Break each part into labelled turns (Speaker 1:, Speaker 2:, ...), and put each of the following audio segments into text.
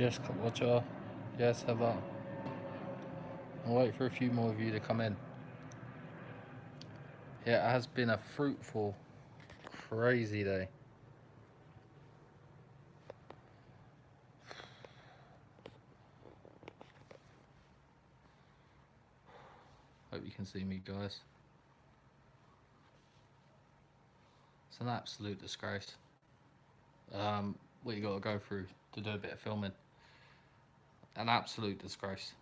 Speaker 1: Yes, Watcher. Yes, Heather. I'll wait for a few more of you to come in. Yeah, it has been a fruitful, crazy day. Hope you can see me, guys. It's an absolute disgrace. What you got to go through to do a bit of filming. An absolute disgrace.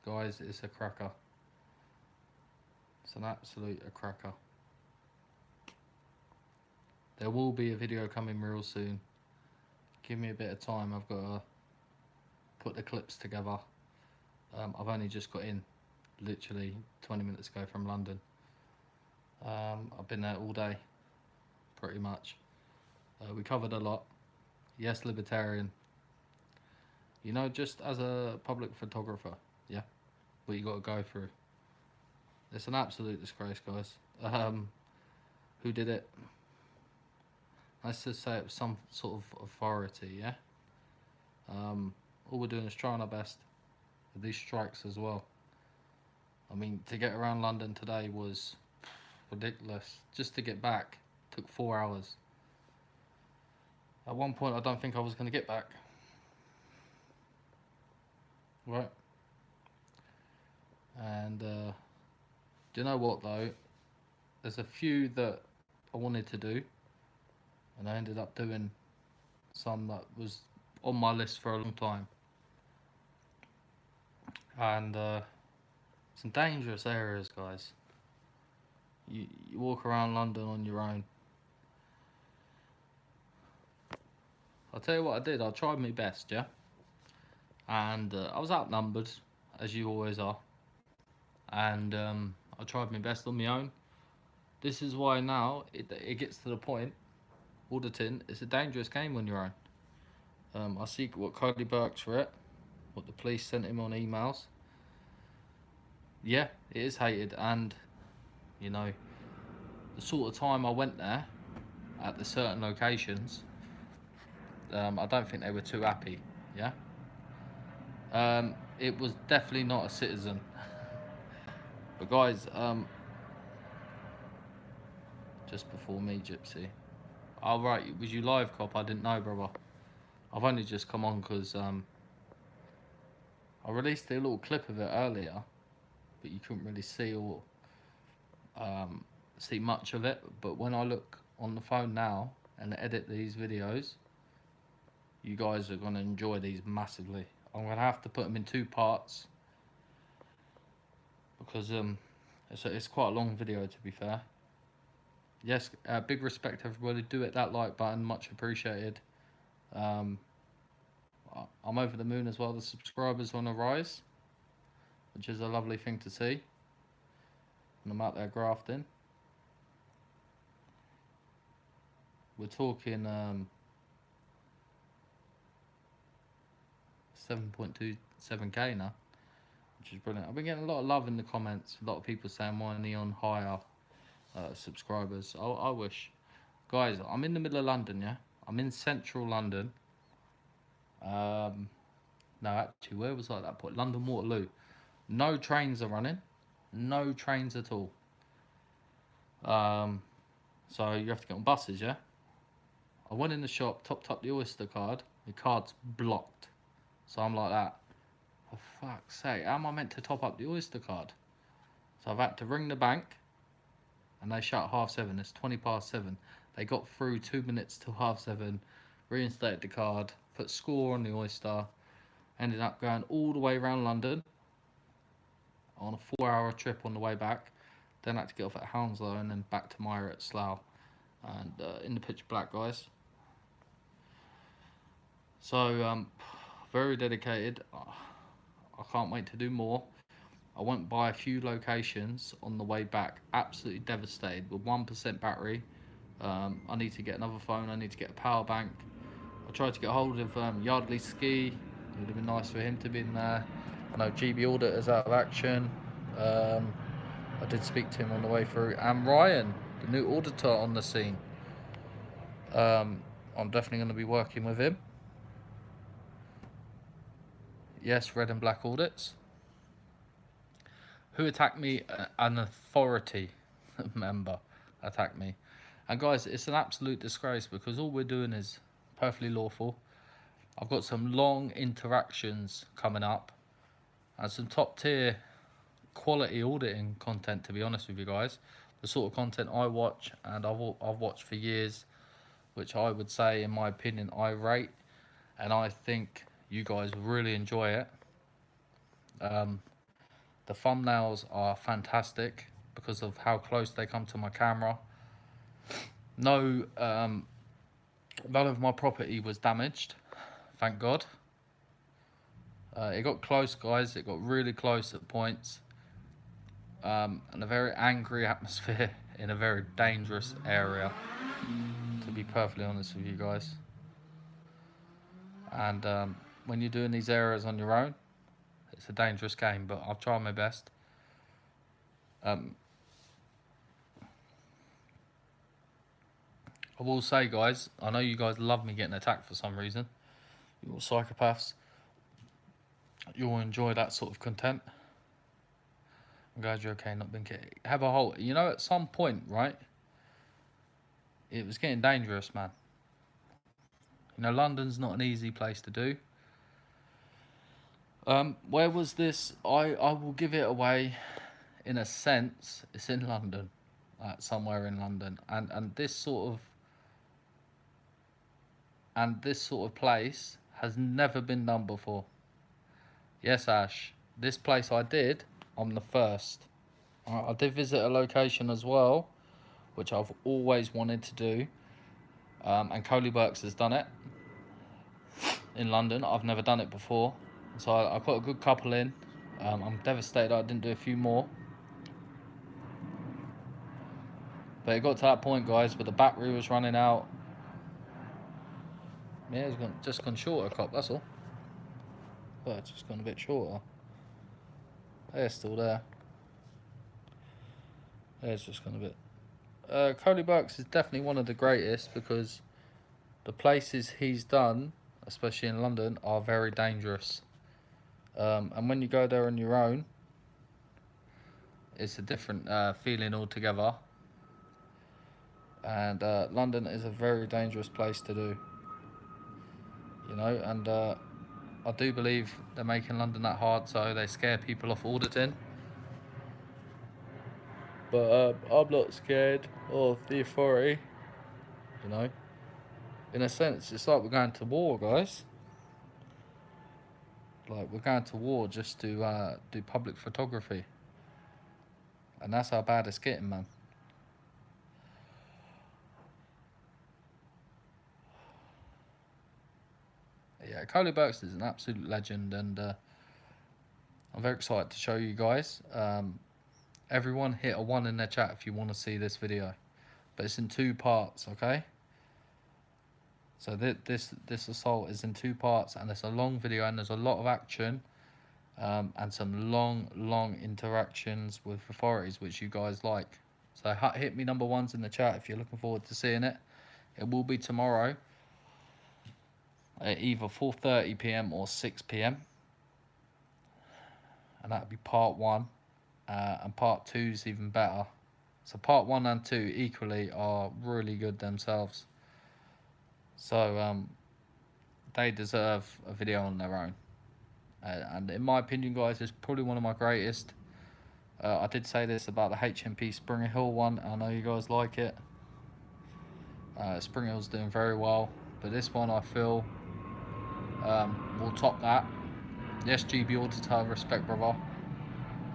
Speaker 1: Guys, it's a cracker. It's an absolute cracker. There will be a video coming real soon. Give me a bit of time. I've got to put the clips together. I've only just got in, literally 20 minutes ago from London. I've been there all day, pretty much. We covered a lot. Yes, libertarian. You know, just as a public photographer, yeah, what you got to go through. It's an absolute disgrace, guys. Who did it? Let's just say it was some sort of authority, yeah? All we're doing is trying our best with these strikes as well. I mean, to get around London today was ridiculous. Just to get back took 4 hours. At one point, I don't think I was going to get back. Right? And do you know what though? There's a few that I wanted to do, and I ended up doing some that was on my list for a long time. And some dangerous areas, guys. You walk around London on your own. I'll tell you what I did. I tried my best, yeah? And I was outnumbered, as you always are. And I tried my best on my own. This is why now it gets to the point, auditing, it's a dangerous game on your own. I see what Cody Burke's for it, what the police sent him on emails. Yeah, it is hated, and you know, the sort of time I went there at the certain locations, I don't think they were too happy. Yeah, it was definitely not a citizen. But guys, just before me, Gypsy. Oh right, was you live, cop? I didn't know, brother. I've only just come on because I released a little clip of it earlier, but you couldn't really see or see much of it. But when I look on the phone now and edit these videos, you guys are going to enjoy these massively. I'm going to have to put them in 2 parts because it's quite a long video, to be fair. Yes, big respect everybody. Do hit that like button, much appreciated. I'm over the moon as well. The subscribers on a rise, which is a lovely thing to see. And I'm out there grafting. We're talking 7.27k now, which is brilliant. I've been getting a lot of love in the comments. A lot of people saying why neon higher subscribers. I wish. Guys, I'm in the middle of London, yeah? I'm in central London. No, actually, where was I at that point? London Waterloo. No trains are running. No trains at all. So you have to get on buses, yeah? I went in the shop, topped up the Oyster card. The card's blocked. So I'm like that. For fuck's sake, how am I meant to top up the Oyster card? So I've had to ring the bank. And they shut at 7:30. It's 7:20. They got through 2 minutes till 7:30. Reinstated the card. Put score on the Oyster. Ended up going all the way around London. On a 4-hour trip on the way back. Then had to get off at Hounslow and then back to Myra at Slough. And in the pitch black, guys. So, very dedicated. I can't wait to do more. I went by a few locations on the way back. Absolutely devastated with 1% battery. I need to get another phone. I need to get a power bank. I tried to get hold of Yardley Ski. It would have been nice for him to be in there. I know GB Auditor's out of action. I did speak to him on the way through. And Ryan, the new auditor on the scene. I'm definitely going to be working with him. Yes, red and black audits. Who attacked me? An authority member attacked me. And guys, it's an absolute disgrace because all we're doing is perfectly lawful. I've got some long interactions coming up and some top tier quality auditing content, to be honest with you guys. The sort of content I watch and I've watched for years, which I would say, in my opinion, I rate, and I think you guys really enjoy it. The thumbnails are fantastic because of how close they come to my camera. No, none of my property was damaged, thank God. It got close, guys. It got really close at points. And a very angry atmosphere in a very dangerous area, to be perfectly honest with you guys. And when you're doing these areas on your own, it's a dangerous game, but I'll try my best. I will say, guys, I know you guys love me getting attacked for some reason. You're psychopaths. You'll enjoy that sort of content. I'm glad you're okay, not being kidding. Have a whole, you know, at some point, right? It was getting dangerous, man. You know, London's not an easy place to do. Where was this? I will give it away. In a sense, it's in London, somewhere in London, and this sort of place has never been done before. Yes, Ash, this place I did on the 1st. I did visit a location as well, which I've always wanted to do, and Coley Burks has done it in London. I've never done it before, so I put a good couple in. I'm devastated I didn't do a few more. But it got to that point, guys, where the battery was running out. Yeah, it's just gone shorter, cop, that's all. But it's just gone a bit shorter. They're still there. It's just gone a bit. Coley Burks is definitely one of the greatest because the places he's done, especially in London, are very dangerous. And when you go there on your own, it's a different feeling altogether. And London is a very dangerous place to do, you know, and I do believe they're making London that hard so they scare people off auditing. But I'm not scared of the authority, you know. In a sense, it's like we're going to war, guys. Like, we're going to war just to do public photography. And that's how bad it's getting, man. Yeah, Coley Burks is an absolute legend, and I'm very excited to show you guys. Everyone hit a 1 in their chat if you want to see this video, but it's in 2 parts, okay? So this assault is in 2 parts, and it's a long video, and there's a lot of action, and some long interactions with authorities, which you guys like. So hit me number 1s in the chat if you're looking forward to seeing it. It will be tomorrow at either 4:30 p.m. or 6 p.m. and that'll be part 1, and part 2 is even better. So part 1 and 2 equally are really good themselves. So they deserve a video on their own. And in my opinion, guys, it's probably one of my greatest. I did say this about the HMP Springer Hill one. I know you guys like it. Springer Hill's doing very well, but this one I feel will top that. Yes, GB Auditor, respect, brother.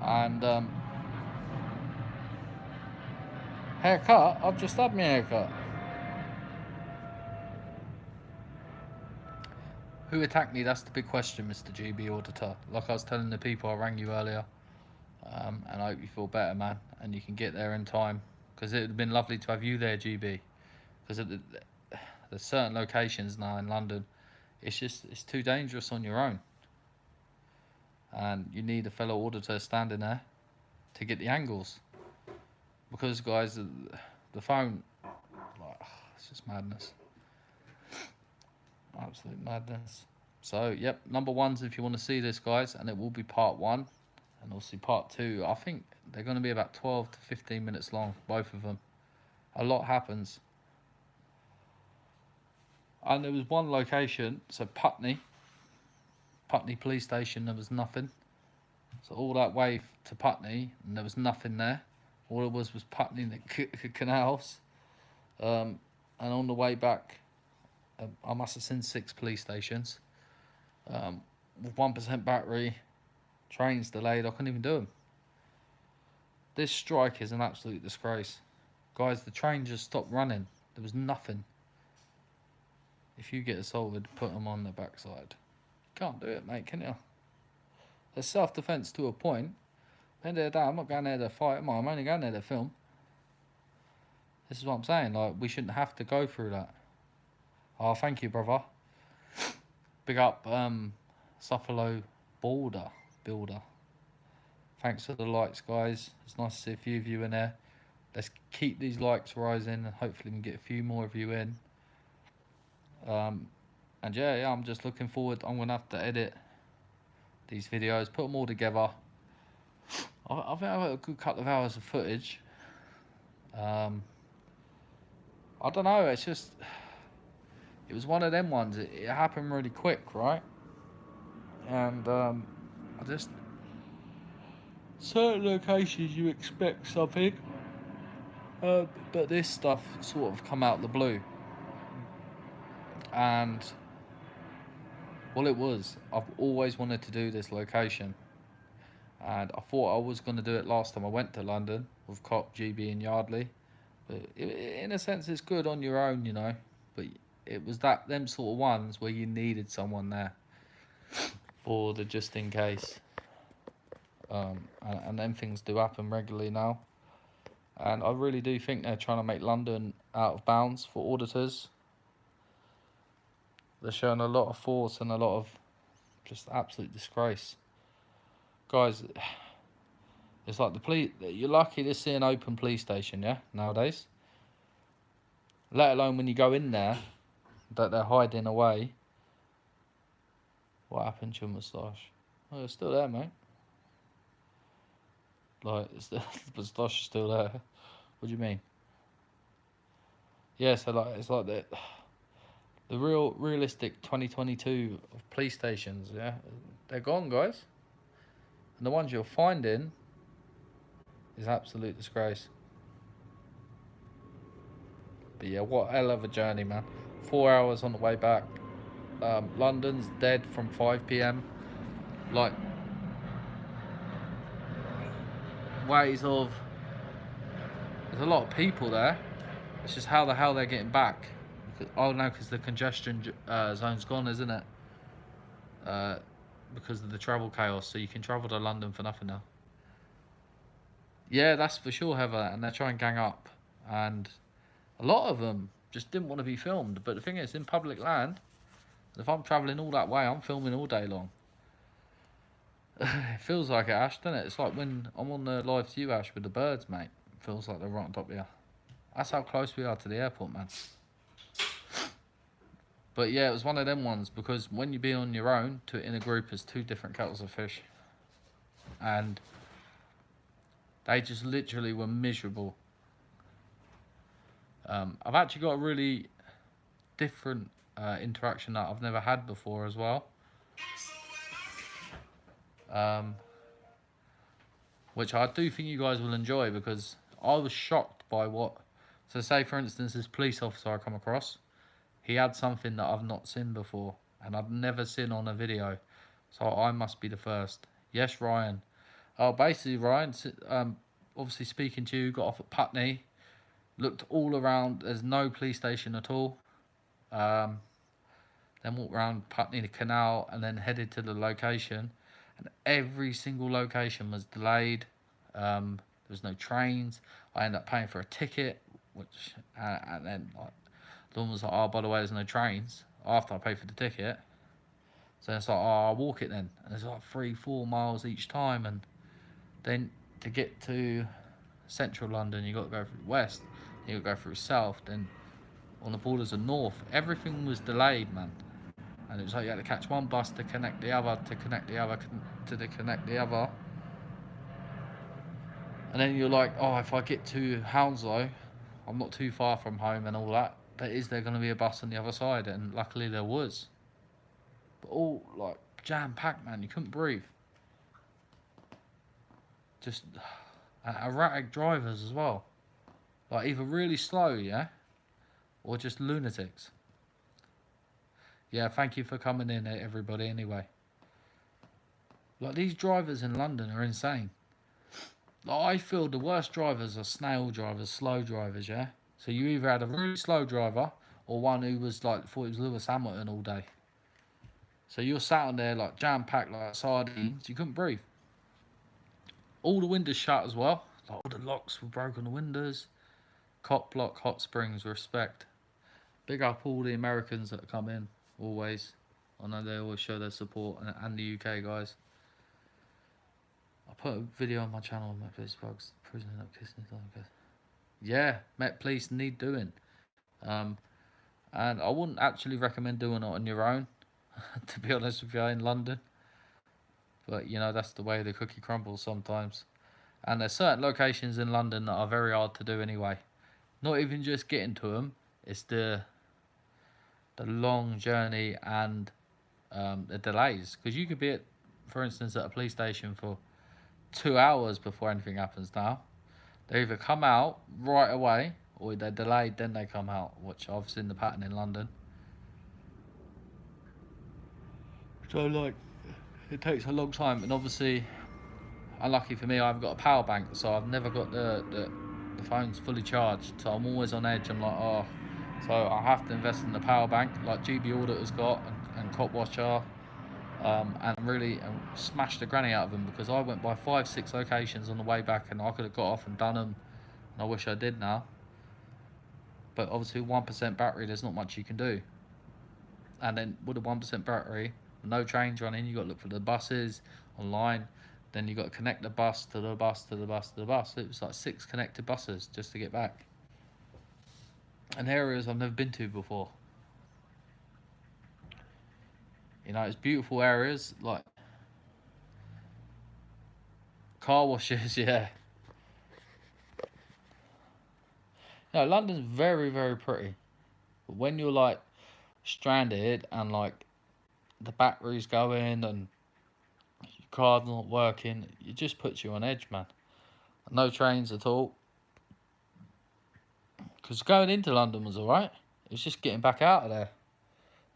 Speaker 1: And haircut? I've just had my haircut. Who attacked me? That's the big question, Mr. GB Auditor. Like I was telling the people, I rang you earlier. And I hope you feel better, man, and you can get there in time, because it would have been lovely to have you there, GB, because there's certain locations now in London, it's too dangerous on your own, and you need a fellow auditor standing there to get the angles, because guys, the phone, like, it's just madness. Absolute madness. So, yep, number one's if you want to see this, guys, and it will be part one. And obviously part two, I think they're going to be about 12 to 15 minutes long, both of them. A lot happens. And there was one location, so Putney police station, there was nothing. So all that way to Putney, and there was nothing there. All it was Putney and the canals. And on the way back, I must have seen 6 police stations. With 1% battery, trains delayed, I couldn't even do them. This strike is an absolute disgrace. Guys, the train just stopped running. There was nothing. If you get assaulted, put them on the backside. Can't do it, mate, can you? There's self-defence to a point. At the end of the day, I'm not going there to fight, am I? I'm only going there to film. This is what I'm saying, like, we shouldn't have to go through that. Oh, thank you, brother. Big up, Suffalo Builder. Thanks for the likes, guys. It's nice to see a few of you in there. Let's keep these likes rising, and hopefully we can get a few more of you in. And yeah, I'm just looking forward. I'm gonna have to edit these videos, put them all together. I think I've got a good couple of hours of footage. I don't know. It's just, it was one of them ones. It happened really quick, right? And I just, certain locations you expect something, but this stuff sort of come out of the blue. And well, it was, I've always wanted to do this location, and I thought I was going to do it last time I went to London with Cop, GB and Yardley, but in a sense it's good on your own, you know, but it was them sort of ones where you needed someone there for the just in case. And them things do happen regularly now, and I really do think they're trying to make London out of bounds for auditors. They're showing a lot of force and a lot of just absolute disgrace. Guys, it's like the police, you're lucky to see an open police station, yeah, nowadays. Let alone when you go in there, that they're hiding away. What happened to your moustache? Oh, it's still there, mate. Like, the moustache is still there. What do you mean? Yeah, so like, it's like the realistic 2022 of police stations, yeah, they're gone, guys. And the ones you're finding is absolute disgrace. But yeah, what a hell of a journey, man. 4 hours on the way back. London's dead from 5 p.m. Like, ways of, there's a lot of people there. It's just how the hell they're getting back. Oh no, because the congestion zone's gone, isn't it? Because of the travel chaos, so you can travel to London for nothing now. Yeah, that's for sure, Heather. And they're trying to gang up, and a lot of them just didn't want to be filmed. But the thing is, in public land, if I'm travelling all that way, I'm filming all day long. It feels like it, Ash, doesn't it? It's like when I'm on the live to you, Ash, with the birds, mate. It feels like they're right on top of you. That's how close we are to the airport, man. But yeah, it was one of them ones, because when you be on your own, in a group, there's 2 different kettles of fish. And they just literally were miserable. I've actually got a really different interaction that I've never had before as well. Which I do think you guys will enjoy, because I was shocked by what... So say, for instance, this police officer I come across, he had something that I've not seen before, and I've never seen on a video. So I must be the first. Yes, Ryan. Oh, basically, Ryan, obviously speaking to you, got off at Putney, looked all around, there's no police station at all. Then walked around Putney, the canal, and then headed to the location. And every single location was delayed. There was no trains. I ended up paying for a ticket, which, and then like, the woman was like, oh, by the way, there's no trains, after I paid for the ticket. So it's like, oh, I'll walk it then. And it's like 3-4 miles each time. And then to get to central London, you got to go through west, you got to go through south, then on the borders of north. Everything was delayed, man. and it was like you had to catch one bus to connect the other, to connect the other, to connect the other. And then you're like, oh, if I get to Hounslow, I'm not too far from home and all that, but is there going to be a bus on the other side? And luckily there was. But all like jam-packed, man, you couldn't breathe. Just erratic drivers as well. Like either really slow, yeah, or just lunatics. Yeah, thank you for coming in, everybody, anyway. Like, these drivers in London are insane. Like, I feel the worst drivers are snail drivers, slow drivers, yeah? So you either had a really slow driver, or one who was like, thought he was Lewis Hamilton all day. So you're sat on there like jam-packed like sardines, you couldn't breathe. All the windows shut as well. Like, all the locks were broken, the windows. Cop block, Hot Springs, respect. Big up all the Americans that come in, always. I know they always show their support, and the UK guys. I put a video on my channel on my Facebook's prison up kissing his own. Yeah, Met Police need doing. And I wouldn't actually recommend doing it on your own, to be honest with you, in London. But, you know, that's the way the cookie crumbles sometimes. And there's certain locations in London that are very hard to do anyway. Not even just getting to them, it's the long journey and the delays. Because you could be at, for instance, at a police station for 2 hours before anything happens now. They either come out right away, or they're delayed, then they come out, which I've seen the pattern in London. So, like, it takes a long time, and obviously, unlucky for me, I've got a power bank, so I've never got the phone's fully charged, so I'm always on edge. I'm like, oh, so I have to invest in the power bank, like GB Auditor's got, and Cop Watcher, and really smashed the granny out of them, because I went by 5-6 locations on the way back, and I could have got off and done them, and I wish I did now. But obviously 1% battery, there's not much you can do. And then with a 1% battery, no trains running, you got to look for the buses online. Then you got to connect the bus to the bus to the bus to the bus. It was like 6 connected buses just to get back. And areas I've never been to before. You know, it's beautiful areas, like car washes, yeah. You know, London's very, very pretty. But when you're like stranded and like the battery's going and your car's not working, it just puts you on edge, man. No trains at all. Because going into London was alright. It was just getting back out of there.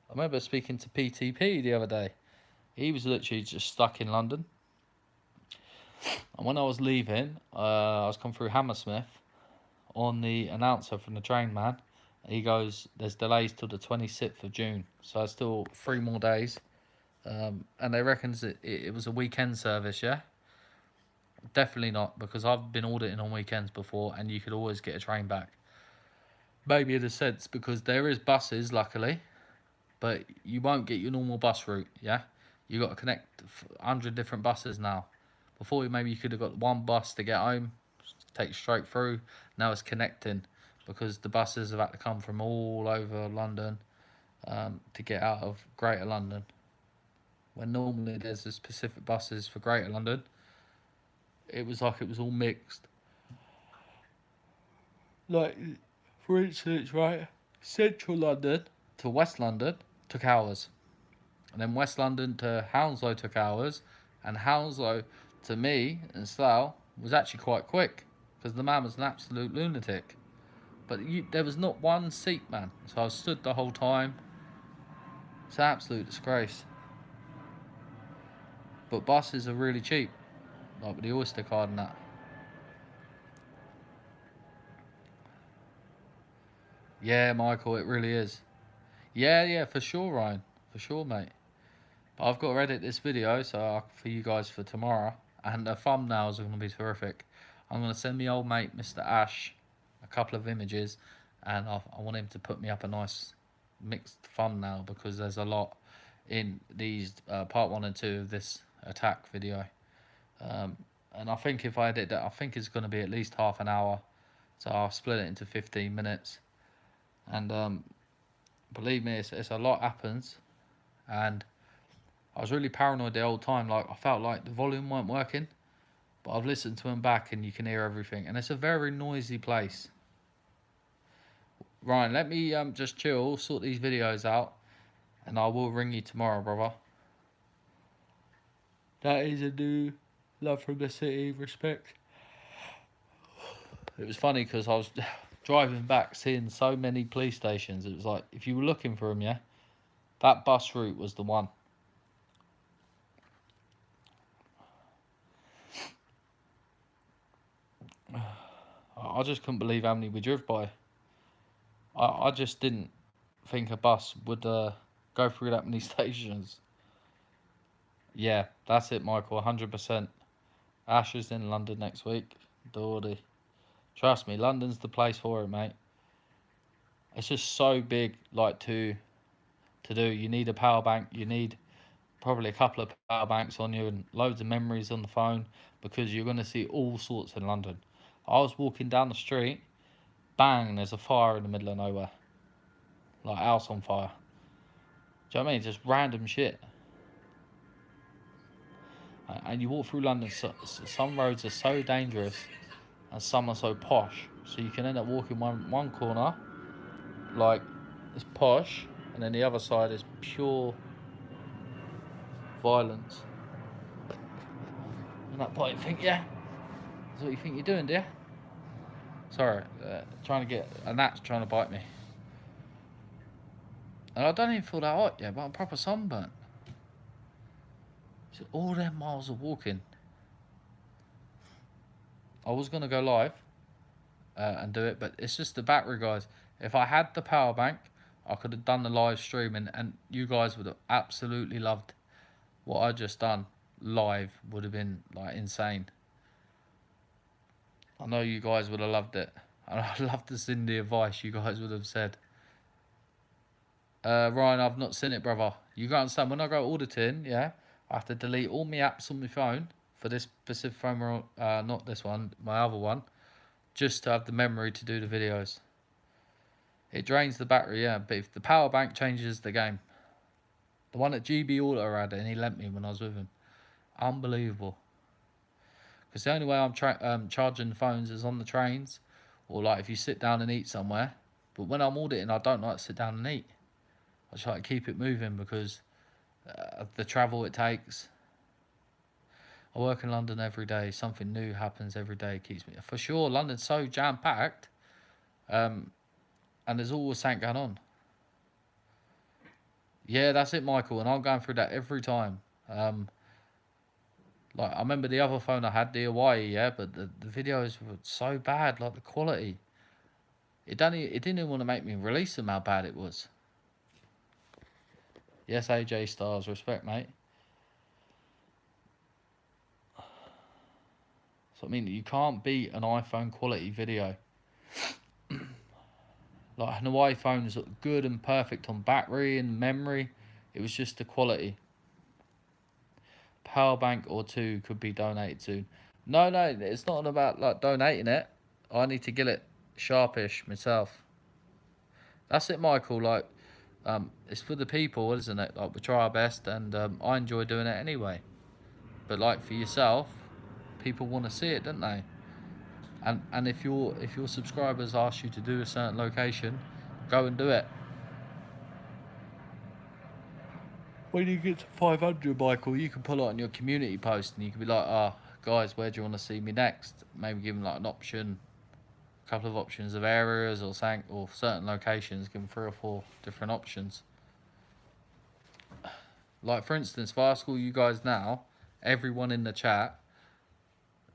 Speaker 1: I remember speaking to PTP the other day. He was literally just stuck in London. And when I was leaving, I was coming through Hammersmith on the announcer from the train man. He goes, there's delays till the 26th of June. So it's still 3 more days. And they reckon it was a weekend service, yeah? Definitely not, because I've been auditing on weekends before, and you could always get a train back. Maybe in a sense, because there is buses, luckily, but you won't get your normal bus route, yeah? You got to connect 100 different buses now. Before, maybe you could have got one bus to get home, take straight through. Now it's connecting, because the buses have had to come from all over London to get out of Greater London. When normally there's the specific buses for Greater London, it was like it was all mixed. Like, for instance, right, Central London to West London took hours. And then West London to Hounslow took hours. And Hounslow to me and Slough was actually quite quick, because the man was an absolute lunatic. But there was not one seat, man. So I stood the whole time. It's an absolute disgrace. But buses are really cheap, like with the Oyster card and that. Yeah, Michael, it really is. Yeah, for sure, Ryan. For sure, mate. But I've got to edit this video for you guys for tomorrow. And the thumbnails are going to be terrific. I'm going to send me old mate, Mr. Ash, a couple of images. And I want him to put me up a nice mixed thumbnail, because there's a lot in these part 1 and 2 of this attack video. And I think if I edit that, I think it's going to be at least half an hour. So I'll split it into 15 minutes. And believe me, it's a lot happens. and I was really paranoid the whole time. Like, I felt like the volume weren't working, but I've listened to them back and you can hear everything, and it's a very noisy place. Ryan, let me just chill, sort these videos out, and I will ring you tomorrow, brother. That is a new love from the city, respect. It was funny because I was driving back, seeing so many police stations. It was like, if you were looking for them, yeah, that bus route was the one. I just couldn't believe how many we drove by. I just didn't think a bus would go through that many stations. Yeah, that's it, Michael, 100%. Ash is in London next week. Dawdy. Trust me, London's the place for it, mate. It's just so big, like, to do. You need a power bank. You need probably a couple of power banks on you and loads of memories on the phone, because you're going to see all sorts in London. I was walking down the street, bang, there's a fire in the middle of nowhere. Like, house on fire. Do you know what I mean? Just random shit. And you walk through London, some roads are so dangerous and some are so posh. So you can end up walking one corner, like, it's posh, and then the other side is pure violence. And that point, you think, yeah, that's what you think you're doing, dear. Sorry, trying to get a gnat's trying to bite me. And I don't even feel that hot yet, but I'm proper sunburnt. So all them miles of walking. I was going to go live and do it, but it's just the battery, guys. If I had the power bank, I could have done the live stream, and you guys would have absolutely loved what I just done. Live would have been, like, insane. I know you guys would have loved it. And I'd love to see the advice you guys would have said. Ryan, I've not seen it, brother. You got to understand, when I go auditing, yeah, I have to delete all my apps on my phone for this specific phone, not this one, my other one, just to have the memory to do the videos. It drains the battery, yeah, but if the power bank changes the game. The one that GB Auditor had, and he lent me when I was with him. Unbelievable. Because the only way I'm charging phones is on the trains, or like if you sit down and eat somewhere. But when I'm auditing, I don't like to sit down and eat. I try to keep it moving because of the travel it takes. I work in London every day. Something new happens every day. It keeps me, for sure. London's so jam packed, and there's always something going on. Yeah, that's it, Michael. And I'm going through that every time. Like, I remember the other phone I had, the Hawaii, yeah, but the videos were so bad, like the quality. It didn't even want to make me release them, how bad it was. Yes, AJ Stars, respect, mate. So, I mean, you can't beat an iPhone quality video. Like, an Hawaii phone's good and perfect on battery and memory. It was just the quality. Power bank or two could be donated soon. No, it's not about, like, donating it. I need to get it sharpish myself. That's it, Michael. Like, it's for the people, isn't it? Like, we try our best, and I enjoy doing it anyway. But, like, for yourself, people want to see it, don't they? And if your subscribers ask you to do a certain location, go and do it. When you get to 500, Michael, you can put it on your community post, and you can be like, "Ah, oh, guys, where do you want to see me next?" Maybe give them, like, an option, a couple of options of areas or something, or certain locations. Give them 3 or 4 different options. Like, for instance, if I ask all you guys now, everyone in the chat,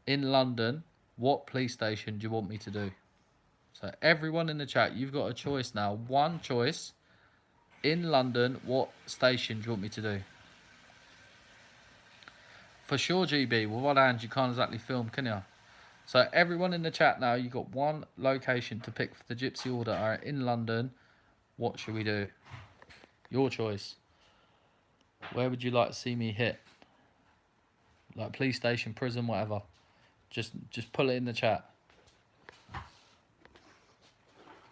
Speaker 1: in London, what police station do you want me to do? So everyone in the chat, you've got a choice now. One choice. In London, what station do you want me to do? For sure, GB. With one hand, you can't exactly film, can you? So everyone in the chat now, you've got one location to pick for the Gypsy Auditor in London. What should we do? Your choice. Where would you like to see me hit? Like police station, prison, whatever. Just put it in the chat.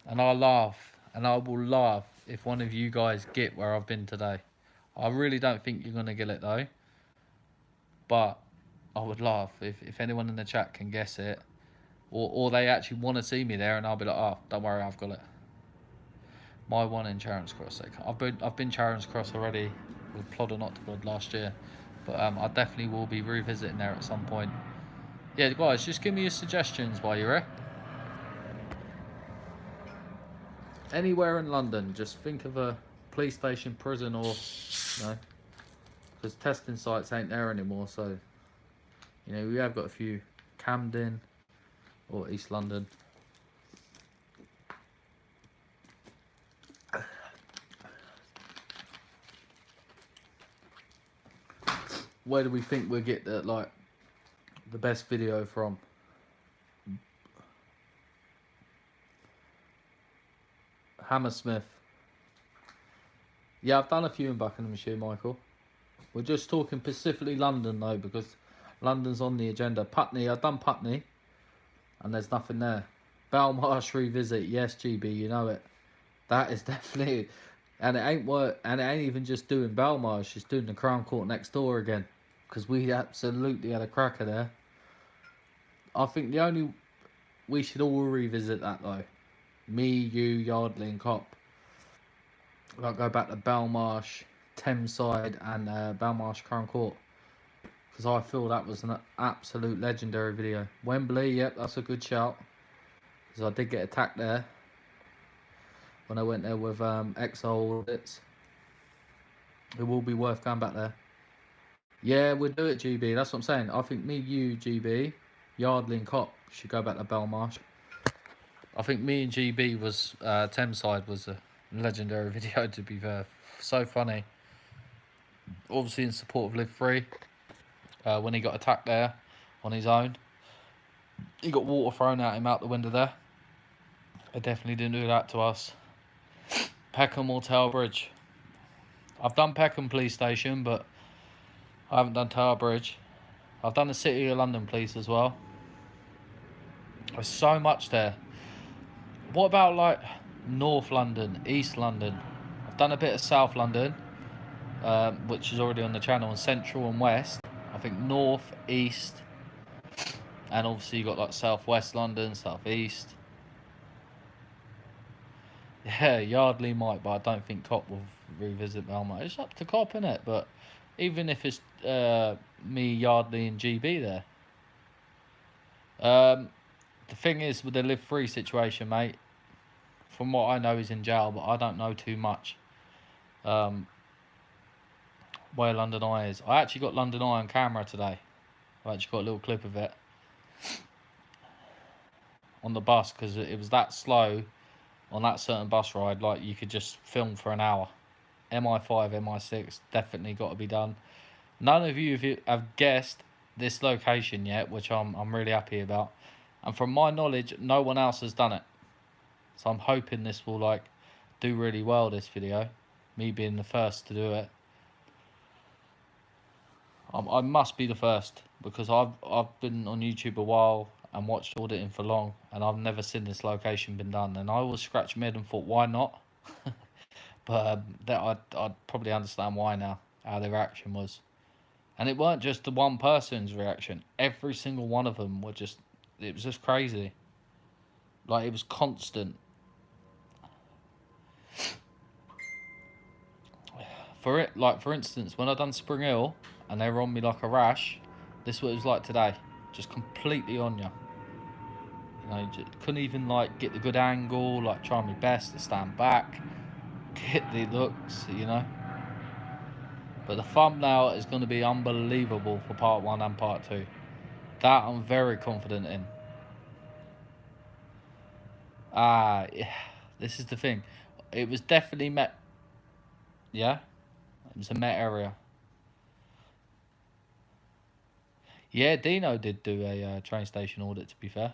Speaker 1: And I'll laugh. And I will laugh if one of you guys get where I've been today. I really don't think you're going to get it though. But I would laugh if anyone in the chat can guess it. Or they actually want to see me there, and I'll be like, oh, don't worry, I've got it. My one in Charon's Cross. I've been Charon's Cross already with Plod or Not to Plod last year. But I definitely will be revisiting there at some point. Yeah, guys, just give me your suggestions while you're here. Anywhere in London, just think of a police station, prison, or, you know, because testing sites ain't there anymore. So, you know, we have got a few. Camden or East London. Where do we think we'll get the best video from? Hammersmith. Yeah, I've done a few in Buckinghamshire, Michael. We're just talking specifically London though, because London's on the agenda. Putney, I've done Putney, and there's nothing there. Belmarsh revisit, yes, GB, you know it. That is definitely, and it ain't work, and it ain't even just doing Belmarsh, it's doing the Crown Court next door again, because we absolutely had a cracker there. I think we should all revisit that though. Me, you, Yardley, and Cop. Like go back to Belmarsh, Thameside, and Belmarsh Crown Court, because I feel that was an absolute legendary video. Wembley, yep, that's a good shout, because I did get attacked there when I went there with Exile Audits. It will be worth going back there. Yeah, we'll do it, GB. That's what I'm saying. I think me, you, GB, Yardley, and Cop should go back to Belmarsh. I think me and GB was Thameside was a legendary video, to be fair. So funny. Obviously in support of Live Free. When he got attacked there on his own, he got water thrown at him out the window there. They definitely didn't do that to us. Peckham or Tower Bridge. I've done Peckham Police Station, but I haven't done Tower Bridge. I've done the City of London Police as well. There's so much there. What about like North London, East London? I've done a bit of South London, which is already on the channel, and Central and West. I think North, East, and obviously you got like South West London, South East. Yeah, Yardley might, but I don't think Cop will revisit Belmont. It's up to Cop, innit? But even if it's me, Yardley, and GB there. The thing is with the Live Free situation, mate, from what I know, he's in jail, but I don't know too much where London Eye is. I actually got London Eye on camera today. I've actually got a little clip of it on the bus, because it was that slow on that certain bus ride. Like, you could just film for an hour. MI5, MI6, definitely got to be done. None of you have guessed this location yet, which I'm really happy about. And from my knowledge, no one else has done it. So I'm hoping this will like do really well, this video. Me being the first to do it. I must be the first, because I've been on YouTube a while and watched auditing for long, and I've never seen this location been done. And I always scratched my head and thought, why not? But I'd probably understand why now, how their reaction was. And it weren't just the one person's reaction. Every single one of them were just, it was just crazy. Like, it was constant. For instance, when I done Spring Hill and they were on me like a rash, this is what it was like today. Just completely on you. You know, just couldn't even like get the good angle, like try my best to stand back, get the looks, you know. But the thumbnail is going to be unbelievable for part 1 and part 2. That I'm very confident in. Yeah, this is the thing. It was definitely Met. Yeah, it was a Met area. Yeah, Dino did do a train station audit, to be fair.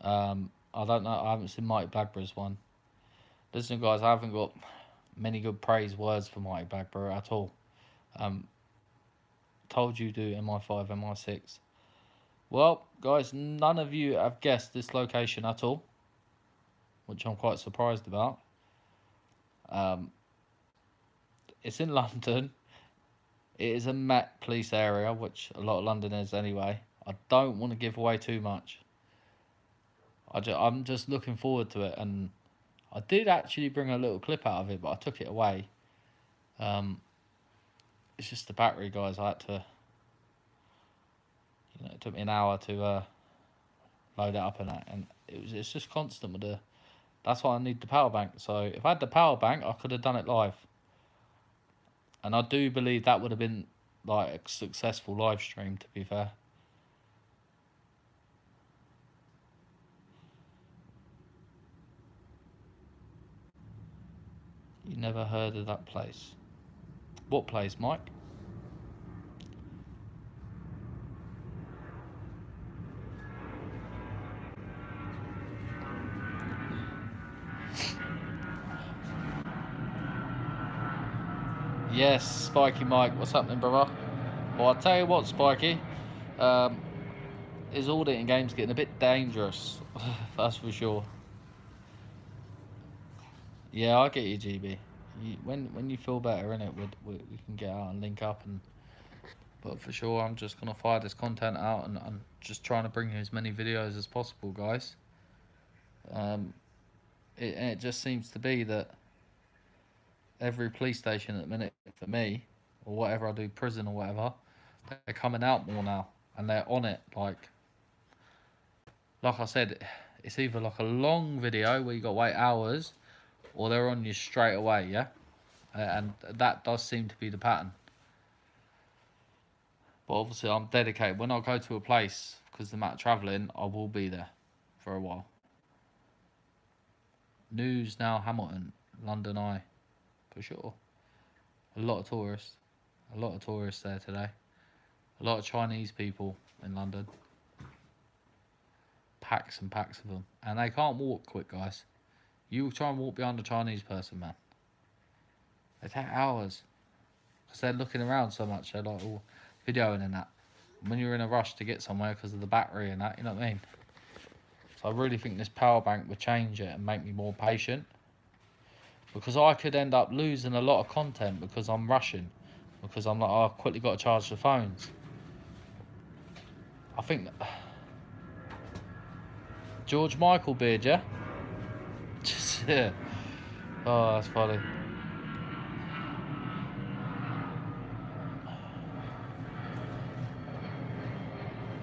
Speaker 1: I don't know. I haven't seen Mighty Blackbur's one. Listen, guys, I haven't got many good praise words for Mighty Blackburn at all. Told you do MI5, MI6. Well, guys, none of you have guessed this location at all, which I'm quite surprised about. It's in London. It is a Met police area, which a lot of London is anyway. I don't want to give away too much. I'm just looking forward to it, and I did actually bring a little clip out of it, but I took it away. It's just the battery, guys. I had to, it took me an hour to load it up and that, and it's just constant with the. That's why I need the power bank. So if I had the power bank, I could have done it live, and I do believe that would have been like a successful live stream. To be fair. You never heard of that place? What place, Mike? Yes, Spiky Mike. What's happening, brother? Well, I'll tell you what, Spiky. His auditing game's getting a bit dangerous. That's for sure. Yeah, I get you, GB. When you feel better, innit, we can get out and link up. But for sure, I'm just going to fire this content out, and I'm just trying to bring you as many videos as possible, guys. It just seems to be that every police station at the minute, for me, or whatever I do, prison or whatever, they're coming out more now, and they're on it. Like I said, it's either like a long video where you got to wait hours, or they're on you straight away, yeah? And that does seem to be the pattern. But obviously I'm dedicated. When I go to a place, because the amount of travelling, I will be there for a while. News now, Hamilton, London Eye, for sure. A lot of tourists. A lot of tourists there today. A lot of Chinese people in London. Packs and packs of them. And they can't walk quick, guys. You try and walk behind a Chinese person, man. They take hours. Because they're looking around so much. They're like all videoing and that. When you're in a rush to get somewhere because of the battery and that, you know what I mean? So I really think this power bank would change it and make me more patient. Because I could end up losing a lot of content because I'm rushing. Because I'm like, oh, I've quickly got to charge the phones. I think... George Michael beard, yeah? Yeah. Oh, that's funny.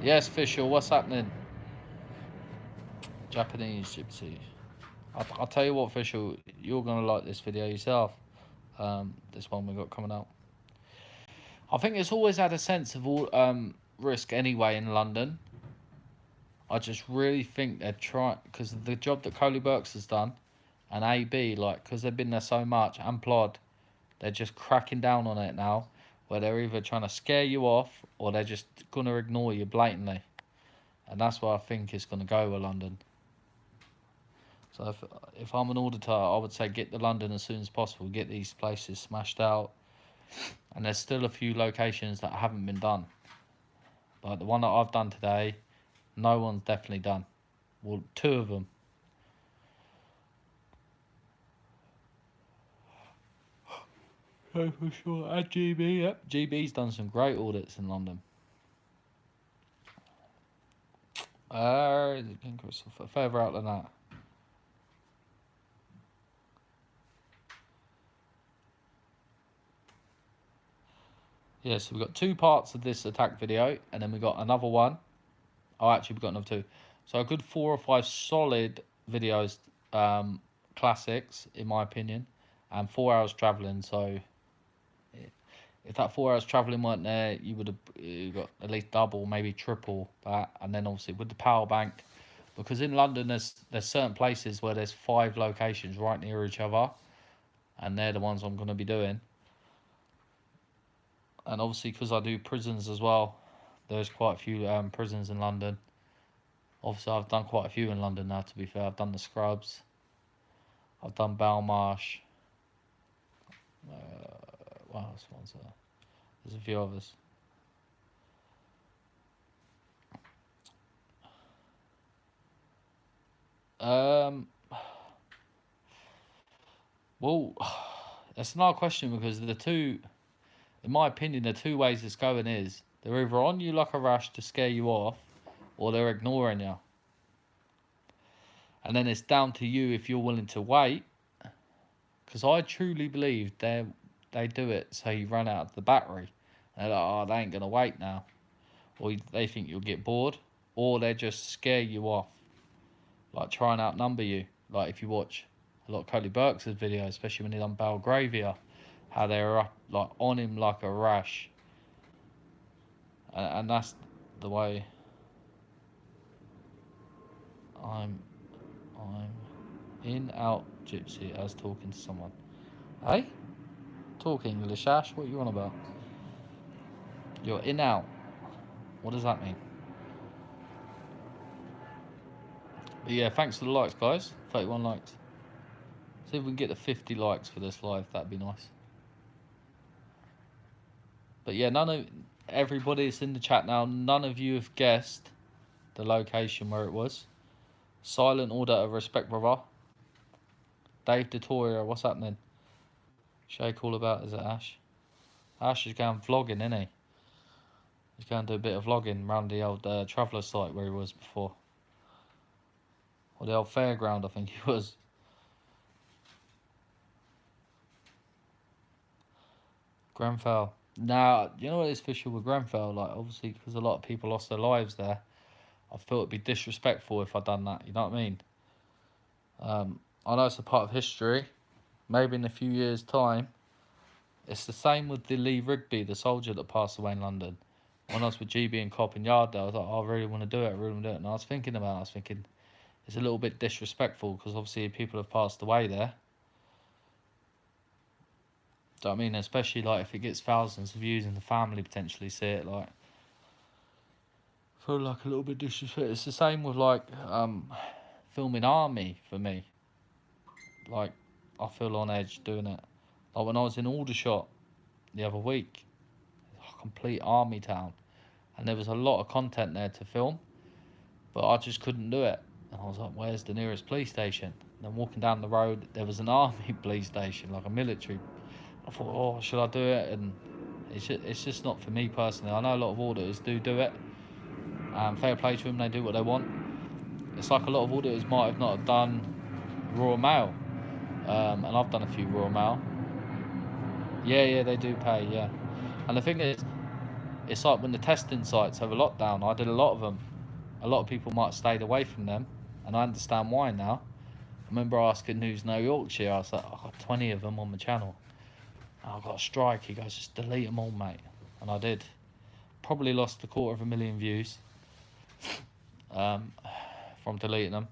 Speaker 1: Yes, Fisher, what's happening? Japanese Gypsy. I'll tell you what, Fisher, you're going to like this video yourself. This one we got coming out. I think it's always had a sense of risk anyway in London. I just really think they're trying, because of the job that Coley Burks has done, and AB, like, because they've been there so much, and Plod, they're just cracking down on it now, where they're either trying to scare you off, or they're just going to ignore you blatantly. And that's where I think it's going to go with London. So if I'm an auditor, I would say get to London as soon as possible, get these places smashed out. And there's still a few locations that haven't been done. Like the one that I've done today, no one's definitely done. Well, 2 of them. Oh, for sure. And GB, yep. GB's done some great audits in London. Further out than that. Yeah, so we've got 2 parts of this attack video, and then we've got another one. Oh, actually, we've got another 2. So a good 4 or 5 solid videos, classics, in my opinion, and 4 hours travelling. So if that 4 hours travelling weren't there, you would have got at least double, maybe triple that. And then obviously with the power bank, because in London there's certain places where there's 5 locations right near each other, and they're the ones I'm going to be doing. And obviously because I do prisons as well, there's quite a few prisons in London. Obviously I've done quite a few in London now, to be fair. I've done the Scrubs, I've done Belmarsh, what else was there? There's a few others. Well, That's another question, because the two, in my opinion, the two ways it's going is they're either on you like a rash to scare you off, or they're ignoring you. And then it's down to you if you're willing to wait, because I truly believe they do it so you run out of the battery. They're like, oh, they ain't gonna wait now, or they think you'll get bored, or they just scare you off, like try and outnumber you. Like if you watch a lot of Cody Burke's videos, especially when he done Belgravia, how they were up, like on him like a rash, and that's the way. I'm in out Gypsy as talking to someone. Hey, talk English, Ash. What are you on about? You're in out. What does that mean? But yeah, thanks for the likes, guys. 31 likes. See if we can get to 50 likes for this live. That'd be nice. But yeah, everybody that's in the chat now, none of you have guessed the location where it was. Silent order of respect, brother. Dave Detoria, what's happening? Shake all about, is it Ash? Ash is going vlogging, isn't he? He's going to do a bit of vlogging around the old traveller site where he was before. Or the old fairground, I think he was. Grenfell. Now, you know what is official with Grenfell? Like, obviously, because a lot of people lost their lives there, I feel it'd be disrespectful if I'd done that, you know what I mean? I know it's a part of history. Maybe in a few years' time. It's the same with the Lee Rigby, the soldier that passed away in London. When I was with GB and Cop and Yard there, I was like, oh, I really want to do it, I really want to do it. And I was thinking, it's a little bit disrespectful, because obviously people have passed away there. Do you know what I mean? Especially like if it gets thousands of views and the family potentially see it, like, I feel like a little bit disrespectful. It's the same with like filming Army for me. Like, I feel on edge doing it. Like when I was in Aldershot the other week, a complete army town, and there was a lot of content there to film, but I just couldn't do it. And I was like, where's the nearest police station? And then walking down the road, there was an army police station, like a military. I thought, oh, should I do it? And it's just not for me personally. I know a lot of auditors do it. Fair play to them, they do what they want. It's like a lot of auditors might have not done Royal Mail. And I've done a few Royal Mail. Yeah, they do pay, yeah. And the thing is, it's like when the testing sites have a lockdown, I did a lot of them. A lot of people might have stayed away from them, and I understand why now. I remember asking News No Yorkshire, I was like, I got 20 of them on my channel. And I got a strike, he goes, just delete them all, mate. And I did. Probably lost 250,000 views from deleting them.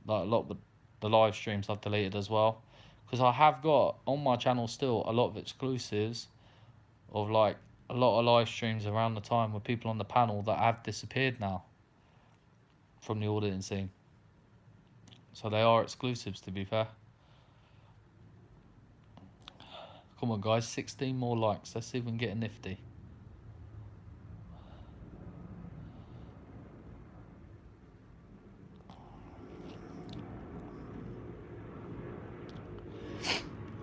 Speaker 1: Like a lot of the live streams I've deleted as well. Because I have got on my channel still a lot of exclusives of like a lot of live streams around the time with people on the panel that have disappeared now from the auditing scene. So they are exclusives, to be fair. Come on, guys, 16 more likes. Let's see if we can get a nifty.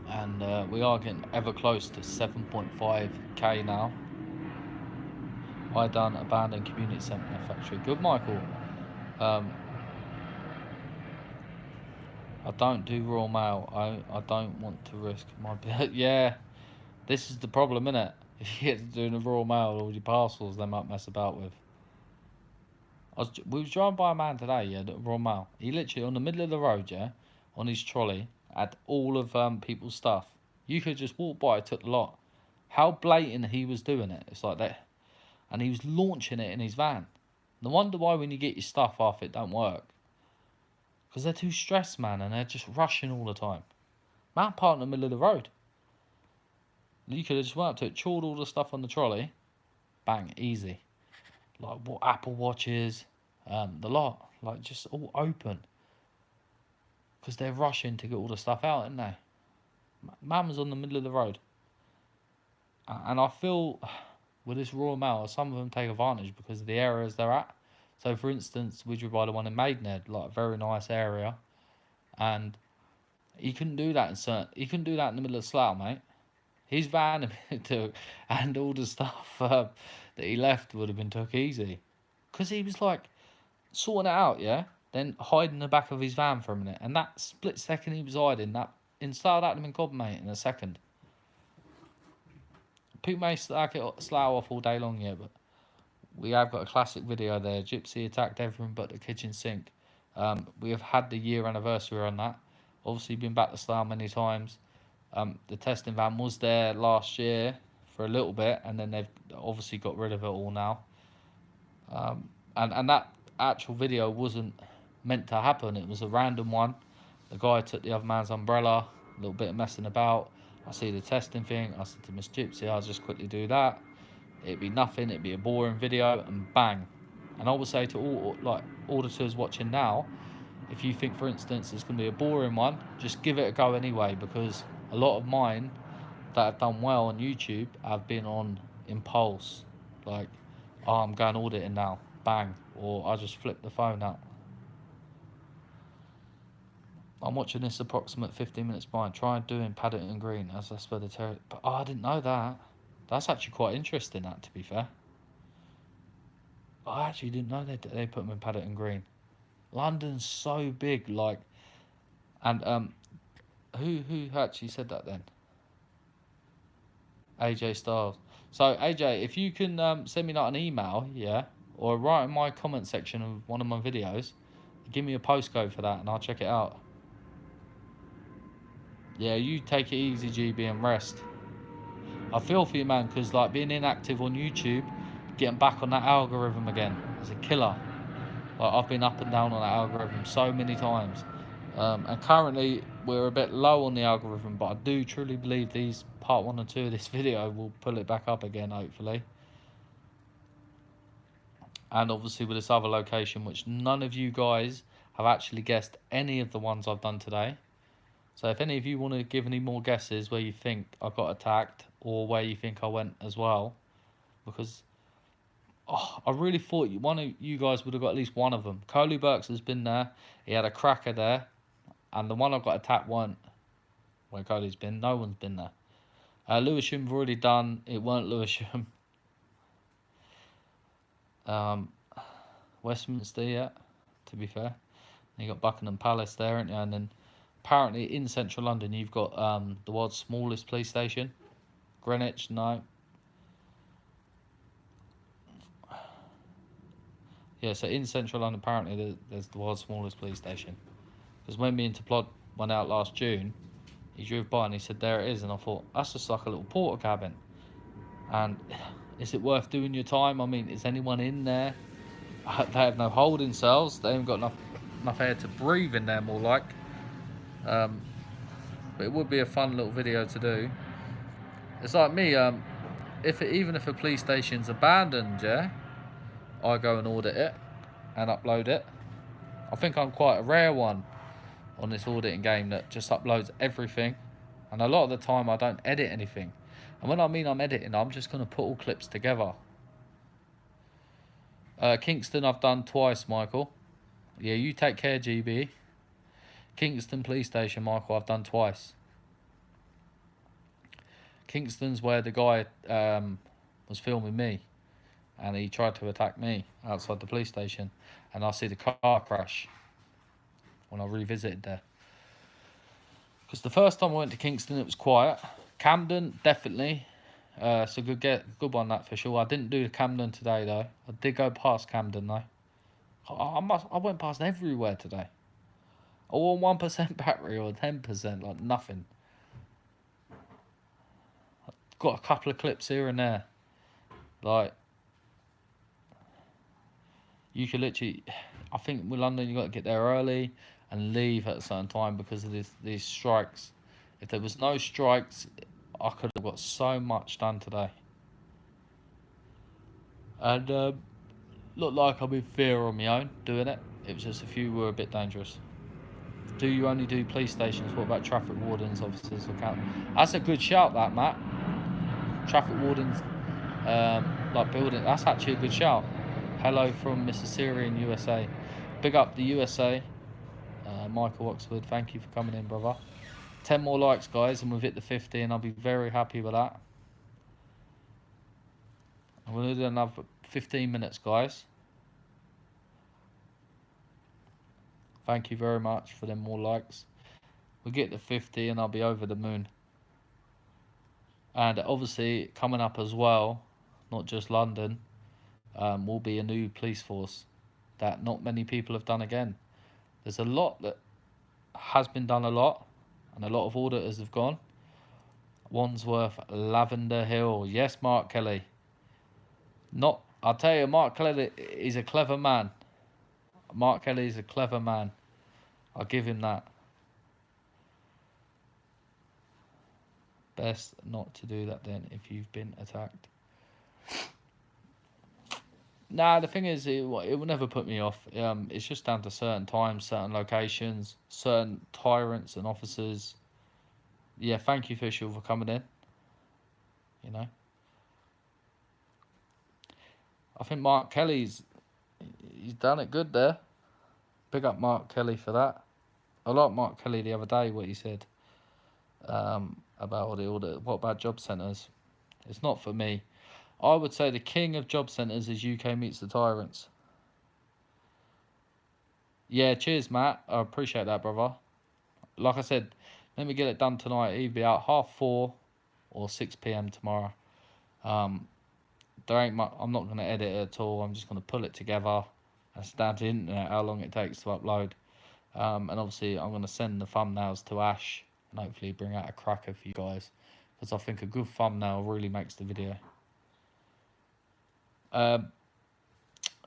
Speaker 1: And we are getting ever close to 7.5k now. I done abandoned community centre factory. Good, Michael. I don't do Royal Mail. I don't want to risk my yeah, this is the problem, innit? If you get to doing a Royal Mail, all your parcels they might mess about with. We was driving by a man today, yeah, the Royal Mail. He literally on the middle of the road, yeah, on his trolley, had all of people's stuff. You could just walk by, took the lot. How blatant he was doing it. It's like that. And he was launching it in his van. No wonder why when you get your stuff off, it don't work. Because they're too stressed, man, and they're just rushing all the time. Man parked in the middle of the road. You could have just went up to it, chawed all the stuff on the trolley. Bang, easy. Like what Apple Watches, the lot. Like just all open. Because they're rushing to get all the stuff out, aren't they? Man was on the middle of the road. And I feel with this Royal Mail, some of them take advantage because of the areas they're at. So, for instance, we drove by the one in Maidenhead, like a very nice area. And He couldn't do that he couldn't do that in the middle of Slough, mate. His van had been took, and all the stuff that he left would have been took easy, because he was like sorting it out, yeah. Then hiding in the back of his van for a minute, and that split second he was hiding, that in Slough, that'd have been gone, mate, in a second. People may slag it Slough off all day long, yeah, but we have got a classic video there. Gypsy attacked everything but the kitchen sink. We have had the year anniversary on that. Obviously, been back to Slough many times. The testing van was there last year for a little bit, and then they've obviously got rid of it all now. And that actual video wasn't meant to happen. It was a random one. The guy took the other man's umbrella, a little bit of messing about. I see the testing thing. I said to Miss Gypsy, I'll just quickly do that. It'd be nothing. It'd be a boring video, and bang. And I would say to all auditors watching now, if you think, for instance, it's going to be a boring one, just give it a go anyway, because a lot of mine that have done well on YouTube have been on impulse. Like, oh, I'm going auditing now, bang, or I just flip the phone out. I'm watching this approximate 15 minutes behind. Try doing Paddington Green as that's where the terror. But oh, I didn't know that. That's actually quite interesting. That, to be fair, I actually didn't know they put them in Paddington Green. London's so big, like, and who actually said that then? AJ Styles. So AJ, if you can send me like an email, yeah, or write in my comment section of one of my videos, give me a postcode for that, and I'll check it out. Yeah, you take it easy, GB, and rest. I feel for you, man, because like being inactive on YouTube, getting back on that algorithm again is a killer. Like, I've been up and down on that algorithm so many times, and currently we're a bit low on the algorithm, but I do truly believe these part 1 and 2 of this video will pull it back up again, hopefully. And obviously with this other location, which none of you guys have actually guessed any of the ones I've done today. So if any of you want to give any more guesses where you think I got attacked, or where you think I went as well, because I really thought one of you guys would have got at least one of them. Coley Burks has been there. He had a cracker there. And the one I got attacked weren't where Coley's been. No one's been there. Lewisham have already done. It weren't Lewisham. Westminster yet, to be fair. You got Buckingham Palace there, and then apparently in central London you've got the world's smallest police station. Greenwich, no. Yeah, so in central London apparently there's the world's smallest police station. Because when me and Toplod went out last June, he drove by and he said there it is, and I thought that's just like a little porter cabin. And is it worth doing your time? I mean, is anyone in there? They have no holding cells. They haven't got enough air to breathe in there, more like. But it would be a fun little video to do. It's like me, even if a police station's abandoned, yeah, I go and audit it and upload it. I think I'm quite a rare one on this auditing game that just uploads everything, and a lot of the time I don't edit anything. And when I mean I'm editing, I'm just going to put all clips together. Kingston I've done twice, Michael. Yeah, you take care, GB. Kingston Police Station, Michael, I've done twice. Kingston's where the guy was filming me, and he tried to attack me outside the police station, and I see the car crash when I revisited there. Because the first time I went to Kingston, it was quiet. Camden, definitely. It's a good one, that for sure. I didn't do Camden today though. I did go past Camden though. I went past everywhere today. All on 1% battery or 10%, like nothing. Got a couple of clips here and there. Like, you could literally, I think with London you got to get there early and leave at a certain time because of these strikes. If there was no strikes, I could have got so much done today. And looked like I'm in fear on my own doing it. It was just a few were a bit dangerous. Do you only do police stations? What about traffic wardens, officers, or count? That's a good shout, that, Matt. Traffic wardens, like building. That's actually a good shout. Hello from Mr. Syrian, USA. Big up the USA. Michael Oxford, thank you for coming in, brother. 10 more likes, guys, and we've hit the 50, and I'll be very happy with that. I'm going to do another 15 minutes, guys. Thank you very much for them more likes. We'll get to 50 and I'll be over the moon. And obviously, coming up as well, not just London, will be a new police force that not many people have done again. There's a lot that has been done a lot, and a lot of auditors have gone. Wandsworth, Lavender Hill. Yes, Mark Kelly. I'll tell you, Mark Kelly is a clever man. Mark Kelly is a clever man. I'll give him that. Best not to do that then if you've been attacked. Nah, the thing is, it will never put me off. It's just down to certain times, certain locations, certain tyrants and officers. Yeah, thank you, Official, for coming in. You know, I think Mark Kelly's he's done it good there. Big up Mark Kelly for that. I liked Mark Kelly the other day, what he said about all the what about job centres. It's not for me. I would say the king of job centres is UK Meets the Tyrants. Yeah, cheers, Matt. I appreciate that, brother. Like I said, let me get it done tonight. Either be out 4:30 or 6 p.m. tomorrow. There ain't much. I'm not going to edit it at all. I'm just going to pull it together. That's down to the internet how long it takes to upload. And obviously, I'm going to send the thumbnails to Ash and hopefully bring out a cracker for you guys, because I think a good thumbnail really makes the video. Power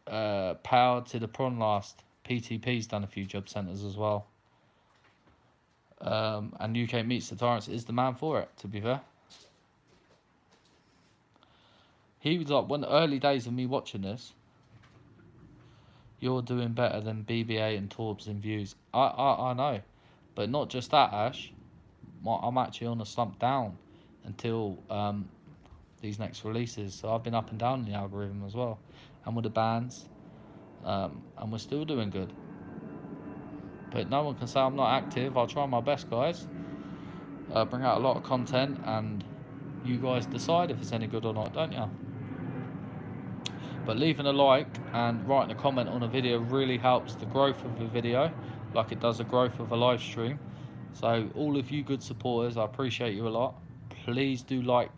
Speaker 1: to the prawn last. PTP's done a few job centres as well. And UK Meets the Tyrants is the man for it, to be fair. He was like, one of the early days of me watching this, you're doing better than BBA and Torbs in views. I know. But not just that, Ash. I'm actually on a slump down until these next releases. So I've been up and down in the algorithm as well. And with the bands. And we're still doing good. But no one can say I'm not active. I'll try my best, guys. Bring out a lot of content, and you guys decide if it's any good or not, don't you? But leaving a like and writing a comment on a video really helps the growth of the video, like it does the growth of a live stream. So all of you good supporters, I appreciate you a lot. Please do like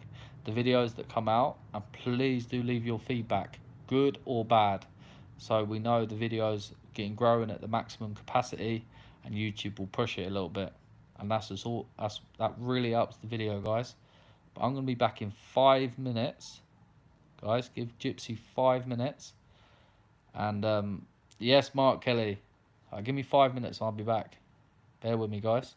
Speaker 1: the videos that come out, and please do leave your feedback, good or bad, so we know the video's getting growing at the maximum capacity, and YouTube will push it a little bit. And that really helps the video, guys. But I'm going to be back in 5 minutes. Guys, give Gypsy 5 minutes. And yes, Mark Kelly, give me 5 minutes and I'll be back. Bear with me, guys.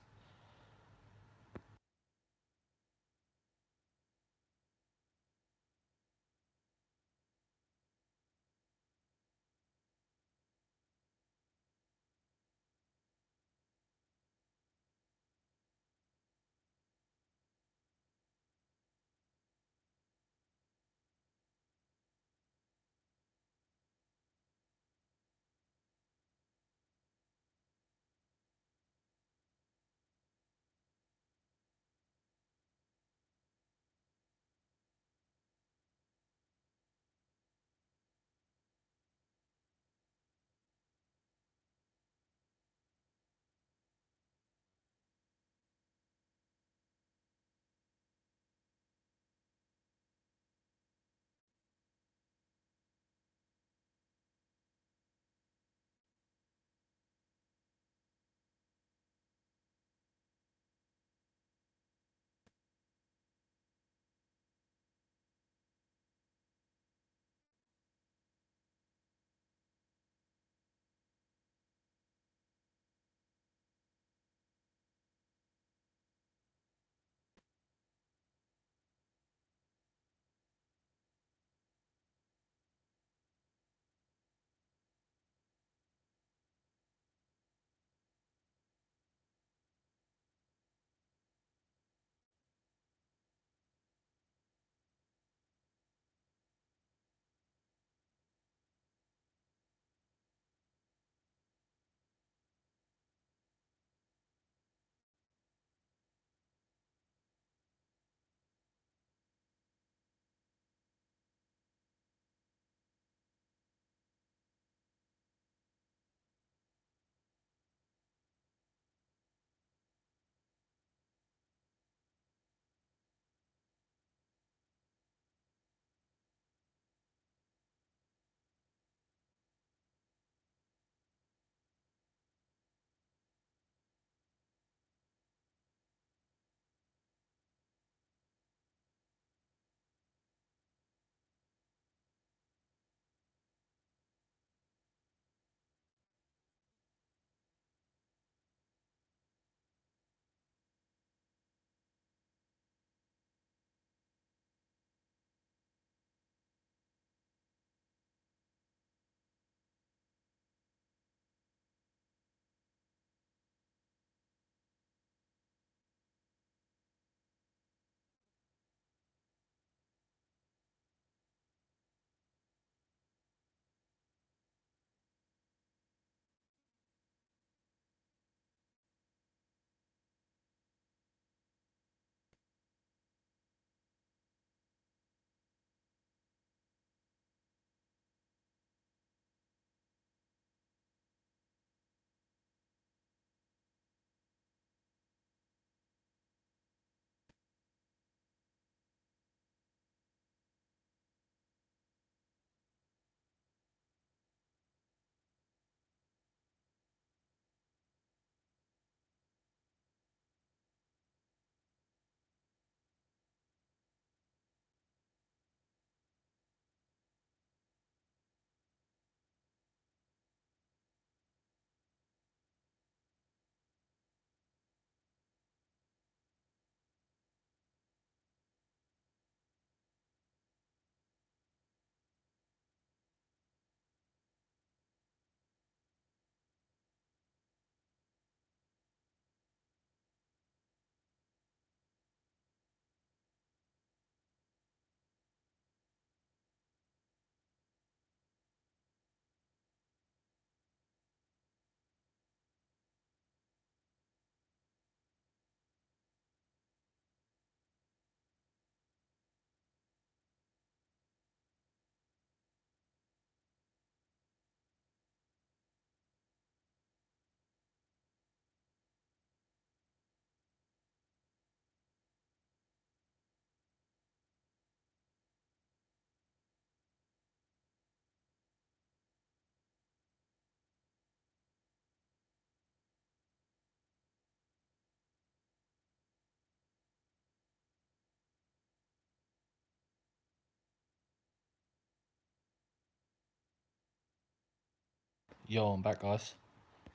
Speaker 1: Yo, I'm back, guys.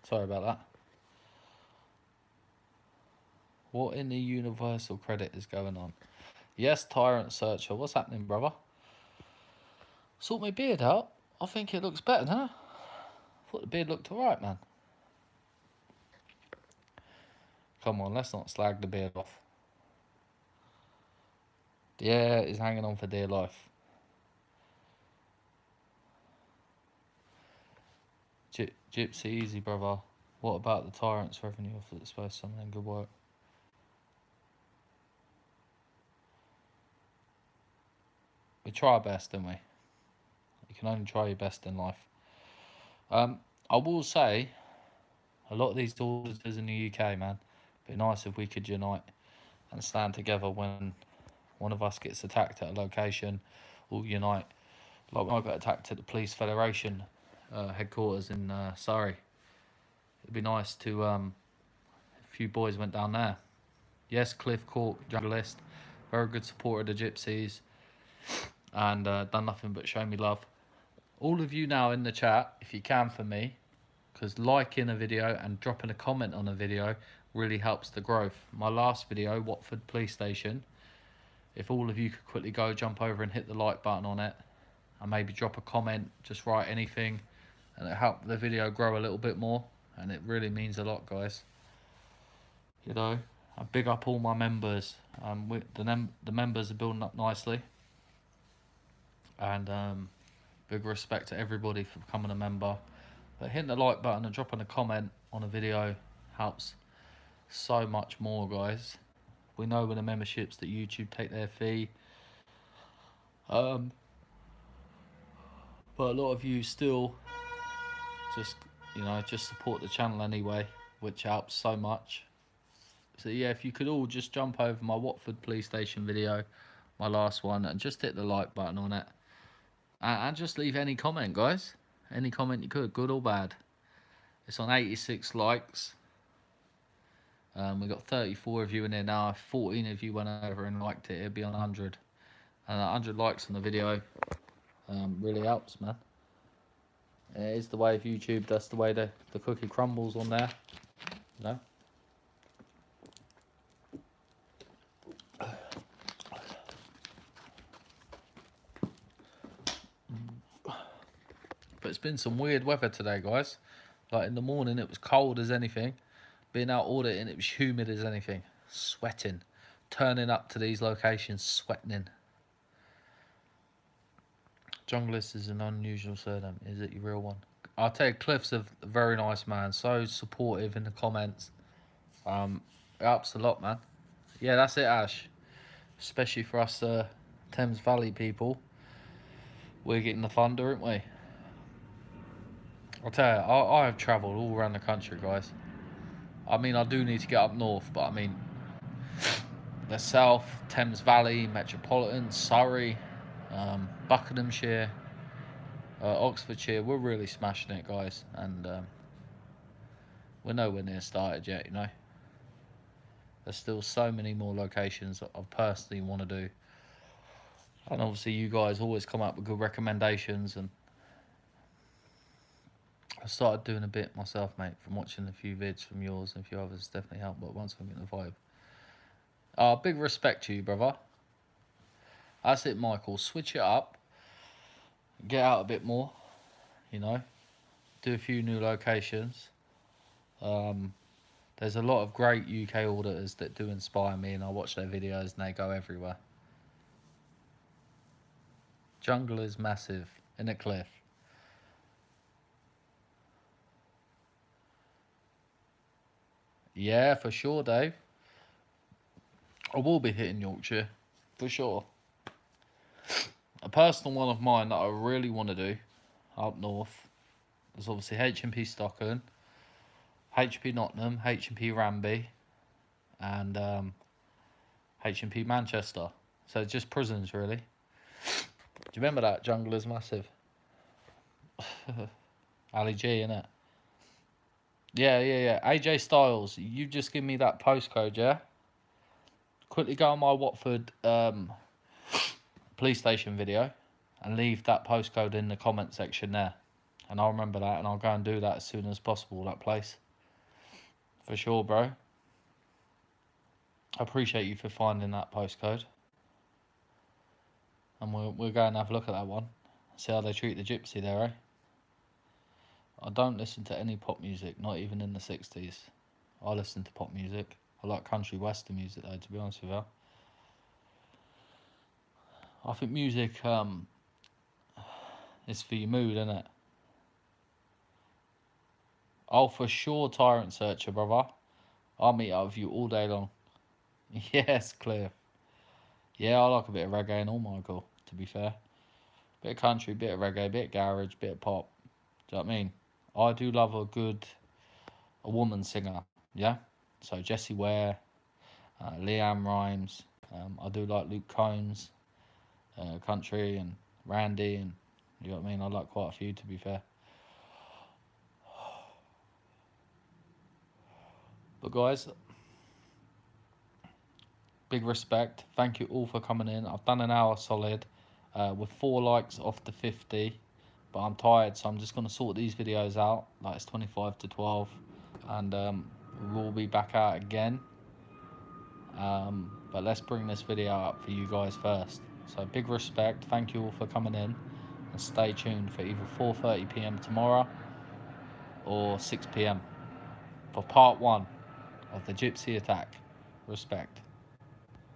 Speaker 1: Sorry about that. What in the universal credit is going on? Yes, Tyrant Searcher. What's happening, brother? Sort my beard out. I think it looks better, doesn't it? I thought the beard looked alright, man. Come on, let's not slag the beard off. Yeah, it's hanging on for dear life. Gypsy, easy, brother. What about the Tyrant's revenue off the disposed something? Good work. We try our best, don't we? You can only try your best in life. I will say, a lot of these auditors in the UK, man, it'd be nice if we could unite and stand together when one of us gets attacked at a location. All unite. Like when I got attacked at the Police Federation headquarters in Surrey. It'd be nice to, a few boys went down there. Yes, Cliff Cork, Junglist, very good supporter of the Gypsies, and done nothing but show me love. All of you now in the chat, if you can for me, because liking a video and dropping a comment on a video really helps the growth. My last video, Watford Police Station, if all of you could quickly go jump over and hit the like button on it, and maybe drop a comment, just write anything, and it helped the video grow a little bit more, and it really means a lot, guys. You know, I big up all my members. The members are building up nicely, and big respect to everybody for becoming a member. But hitting the like button and dropping a comment on a video helps so much more, guys. We know with the memberships that YouTube take their fee. But a lot of you still just, just support the channel anyway, which helps so much. So yeah, if you could all just jump over my Watford Police Station video, my last one, and just hit the like button on it. And just leave any comment, guys. Any comment you could, good or bad. It's on 86 likes. We've got 34 of you in there now. If 14 of you went over and liked it, it'd be on 100. And 100 likes on the video really helps, man. It is the way of YouTube. That's the way the cookie crumbles on there. You know? But it's been some weird weather today, guys. Like in the morning, it was cold as anything. Being out auditing, it was humid as anything. Sweating. Turning up to these locations, sweating. Junglist is an unusual surname. Is it your real one? I'll tell you, Cliff's a very nice man. So supportive in the comments. It helps a lot, man. Yeah, that's it, Ash. Especially for us Thames Valley people. We're getting the thunder, aren't we? I'll tell you, I have travelled all around the country, guys. I mean, I do need to get up north, but I mean, the south, Thames Valley, Metropolitan, Surrey, Buckinghamshire, Oxfordshire, we're really smashing it, guys. And we're nowhere near started yet, you know. There's still so many more locations that I personally want to do. And obviously you guys always come up with good recommendations, and I started doing a bit myself, mate, from watching a few vids from yours and a few others. Definitely helped, but once I'm getting the vibe. Big respect to you, brother. That's it, Michael. Switch it up. Get out a bit more, you know. Do a few new locations. There's a lot of great UK auditors that do inspire me, and I watch their videos and they go everywhere. Jungle is massive in a cliff. Yeah, for sure, Dave. I will be hitting Yorkshire, for sure. A personal one of mine that I really want to do up north is obviously HMP Stockton, HP Nottingham, HMP Ranby, and HMP Manchester. So just prisons, really. Do you remember that? Jungle is massive. Ali G, innit? Yeah. AJ Styles, you just give me that postcode, yeah? Quickly go on my Watford police station video and leave that postcode in the comment section there. And I'll remember that, and I'll go and do that as soon as possible, that place. For sure, bro. I appreciate you for finding that postcode. And we'll go and have a look at that one. See how they treat the Gypsy there, eh? I don't listen to any pop music, not even in the 60s. I listen to pop music. I like country western music though, to be honest with you. I think music is for your mood, isn't it? Oh, for sure, Tyrant Searcher, brother. I'll meet up with you all day long. Yes, Cliff. Yeah, I like a bit of reggae and all, Michael, to be fair. Bit of country, bit of reggae, bit of garage, bit of pop. Do you know what I mean? I do love a woman singer, yeah? So Jessie Ware, Leanne Rhymes. I do like Luke Combs, country, and Randy, and you know what I mean? I like quite a few, to be fair. But guys, big respect. Thank you all for coming in. I've done an hour solid with 4 likes off the 50. But I'm tired, so I'm just going to sort these videos out. Like, it's 25 to 12. And we'll be back out again. But let's bring this video up for you guys first. So big respect. Thank you all for coming in. And stay tuned for either 4:30 p.m. tomorrow or 6 p.m. for part 1 of the Gypsy attack. Respect.